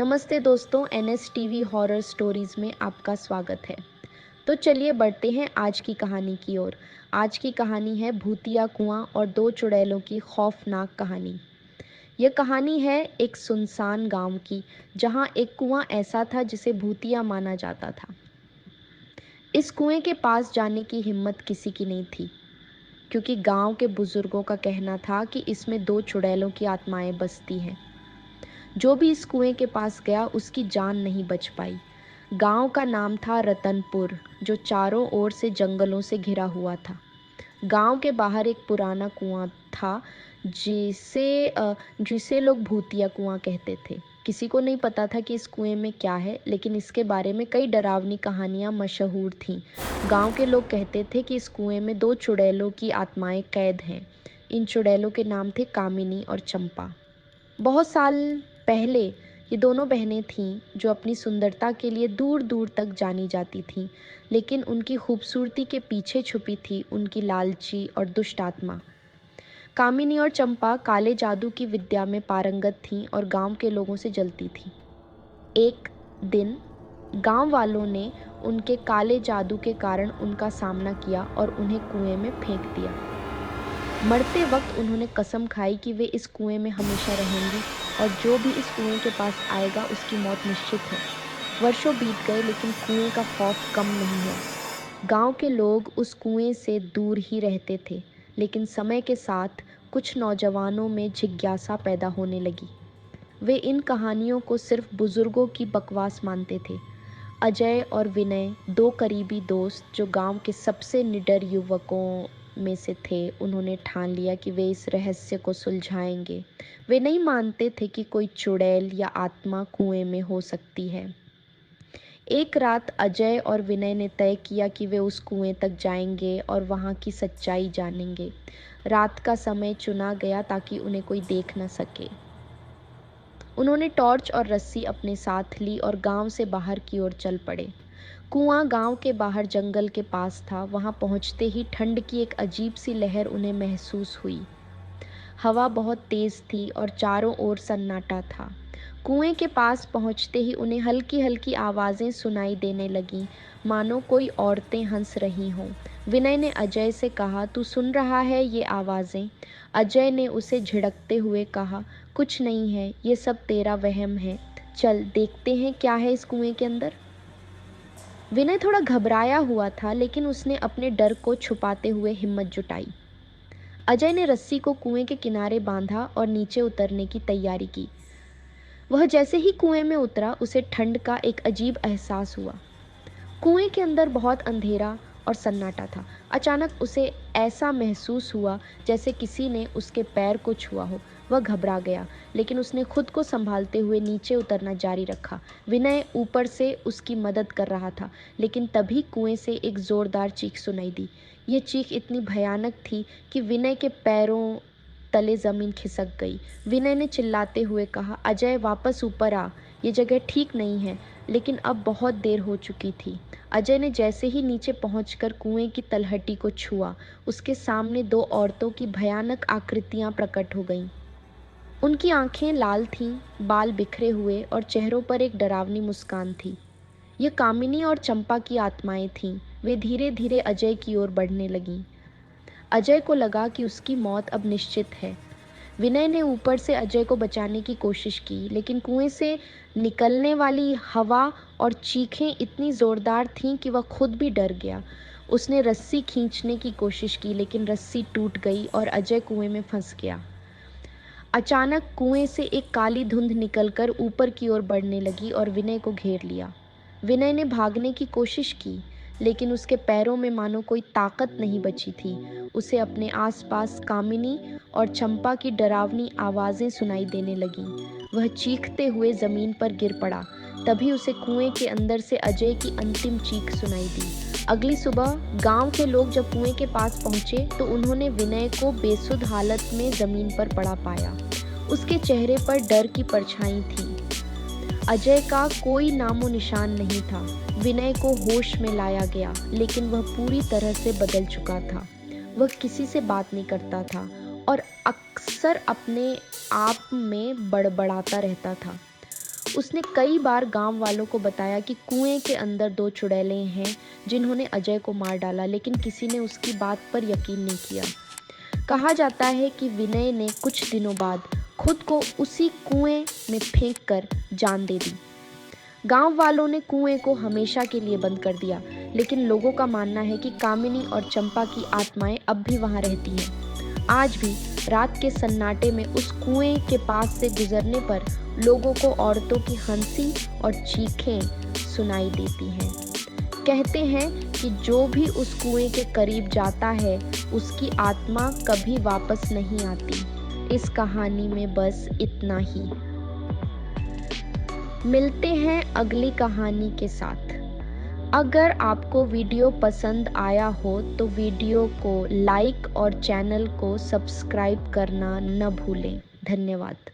नमस्ते दोस्तों, NS TV horror stories में आपका स्वागत है। तो चलिए बढ़ते हैं आज की कहानी की ओर। आज की कहानी है भूतिया कुआं और दो चुड़ैलों की खौफनाक कहानी। यह कहानी है एक सुनसान गांव की, जहां एक कुआं ऐसा था जिसे भूतिया माना जाता था। इस कुएं के पास जाने की हिम्मत किसी की नहीं थी, क्योंकि गांव के बुजुर्गों का कहना था कि इसमें दो चुड़ैलों की आत्माएं बसती हैं। जो भी इस कुएं के पास गया उसकी जान नहीं बच पाई। गांव का नाम था रतनपुर, जो चारों ओर से जंगलों से घिरा हुआ था। गांव के बाहर एक पुराना कुआं था, जिसे लोग भूतिया कुआं कहते थे। किसी को नहीं पता था कि इस कुएं में क्या है, लेकिन इसके बारे में कई डरावनी कहानियां मशहूर थीं। गांव के लोग कहते थे कि इस कुएं में दो चुड़ैलों की आत्माएं कैद हैं। इन चुड़ैलों के नाम थे कामिनी और चंपा। बहुत साल पहले ये दोनों बहनें थीं जो अपनी सुंदरता के लिए दूर दूर तक जानी जाती थीं, लेकिन उनकी खूबसूरती के पीछे छुपी थी उनकी लालची और दुष्ट आत्मा। कामिनी और चंपा काले जादू की विद्या में पारंगत थीं और गांव के लोगों से जलती थीं। एक दिन गांव वालों ने उनके काले जादू के कारण उनका सामना किया और उन्हें कुएं में फेंक दिया। मरते वक्त उन्होंने कसम खाई कि वे इस कुएं में हमेशा रहेंगी और जो भी इस कुएं के पास आएगा उसकी मौत निश्चित है। वर्षों बीत गए, लेकिन कुएं का खौफ कम नहीं हुआ। गांव के लोग उस कुएं से दूर ही रहते थे, लेकिन समय के साथ कुछ नौजवानों में जिज्ञासा पैदा होने लगी। वे इन कहानियों को सिर्फ बुजुर्गों की बकवास मानते थे। अजय और विनय, दो करीबी दोस्त जो गांव के सबसे निडर युवकों में से थे, उन्होंने ठान लिया कि वे इस रहस्य को सुलझाएंगे। वे नहीं मानते थे कि कोई चुड़ैल या आत्मा कुएं में हो सकती है। एक रात अजय और विनय ने तय किया कि वे उस कुएं तक जाएंगे और वहां की सच्चाई जानेंगे। रात का समय चुना गया ताकि उन्हें कोई देख न सके। उन्होंने टॉर्च और रस्सी अपने साथ ली और गांव से बाहर की ओर चल पड़े। कुआं गांव के बाहर जंगल के पास था। वहां पहुंचते ही ठंड की एक अजीब सी लहर उन्हें महसूस हुई। हवा बहुत तेज थी और चारों ओर सन्नाटा था। कुएं के पास पहुंचते ही उन्हें हल्की हल्की आवाज़ें सुनाई देने लगीं, मानो कोई औरतें हंस रही हों। विनय ने अजय से कहा, तू सुन रहा है ये आवाज़ें? अजय ने उसे झिड़कते हुए कहा, कुछ नहीं है, ये सब तेरा वहम है। चल देखते हैं क्या है इस कुएं के अंदर। विनय थोड़ा घबराया हुआ था, लेकिन उसने अपने डर को छुपाते हुए हिम्मत जुटाई। अजय ने रस्सी को कुएं के किनारे बांधा और नीचे उतरने की तैयारी की। वह जैसे ही कुएं में उतरा, उसे ठंड का एक अजीब एहसास हुआ। कुएं के अंदर बहुत अंधेरा और सन्नाटा था। अचानक उसे ऐसा महसूस हुआ जैसे किसी ने उसके पैर को छुआ हो। वह घबरा गया, लेकिन उसने खुद को संभालते हुए नीचे उतरना जारी रखा। विनय ऊपर से उसकी मदद कर रहा था, लेकिन तभी कुएं से एक जोरदार चीख सुनाई दी। ये चीख इतनी भयानक थी कि विनय के पैरों तले जमीन खिसक गई। विनय ने चिल्लाते हुए कहा, अजय वापस ऊपर आ, ये जगह ठीक नहीं है। लेकिन अब बहुत देर हो चुकी थी। अजय ने जैसे ही नीचे पहुंचकर कुएं की तलहटी को छुआ, उसके सामने दो औरतों की भयानक आकृतियां प्रकट हो गईं। उनकी आंखें लाल थीं, बाल बिखरे हुए और चेहरों पर एक डरावनी मुस्कान थी। ये कामिनी और चंपा की आत्माएं थीं। वे धीरे धीरे अजय की ओर बढ़ने लगीं। अजय को लगा कि उसकी मौत अब निश्चित है। विनय ने ऊपर से अजय को बचाने की कोशिश की, लेकिन कुएं से निकलने वाली हवा और चीखें इतनी जोरदार थीं कि वह खुद भी डर गया। उसने रस्सी खींचने की कोशिश की, लेकिन रस्सी टूट गई और अजय कुएं में फंस गया। अचानक कुएं से एक काली धुंध निकलकर ऊपर की ओर बढ़ने लगी और विनय को घेर लिया। विनय ने भागने की कोशिश की, लेकिन उसके पैरों में मानो कोई ताकत नहीं बची थी। उसे अपने आसपास कामिनी और चंपा की डरावनी आवाज़ें सुनाई देने लगीं। वह चीखते हुए ज़मीन पर गिर पड़ा। तभी उसे कुएं के अंदर से अजय की अंतिम चीख सुनाई दी। अगली सुबह गांव के लोग जब कुएं के पास पहुंचे तो उन्होंने विनय को बेसुध हालत में ज़मीन पर पड़ा पाया। उसके चेहरे पर डर की परछाई थी। अजय का कोई नामो निशान नहीं था। विनय को होश में लाया गया, लेकिन वह पूरी तरह से बदल चुका था। वह किसी से बात नहीं करता था और अक्सर अपने आप में बड़बड़ाता रहता था। उसने कई बार गांव वालों को बताया कि कुएं के अंदर दो चुड़ैलें हैं जिन्होंने अजय को मार डाला, लेकिन किसी ने उसकी बात पर यकीन नहीं किया। कहा जाता है कि विनय ने कुछ दिनों बाद खुद को उसी कुएं में फेंककर जान दे दी। गांव वालों ने कुएं को हमेशा के लिए बंद कर दिया, लेकिन लोगों का मानना है कि कामिनी और चंपा की आत्माएं अब भी वहां रहती हैं। आज भी रात के सन्नाटे में उस कुएं के पास से गुजरने पर लोगों को औरतों की हंसी और चीखें सुनाई देती हैं। कहते हैं कि जो भी उस कुएं के करीब जाता है उसकी आत्मा कभी वापस नहीं आती। इस कहानी में बस इतना ही। मिलते हैं अगली कहानी के साथ। अगर आपको वीडियो पसंद आया हो तो वीडियो को लाइक और चैनल को सब्सक्राइब करना न भूलें। धन्यवाद।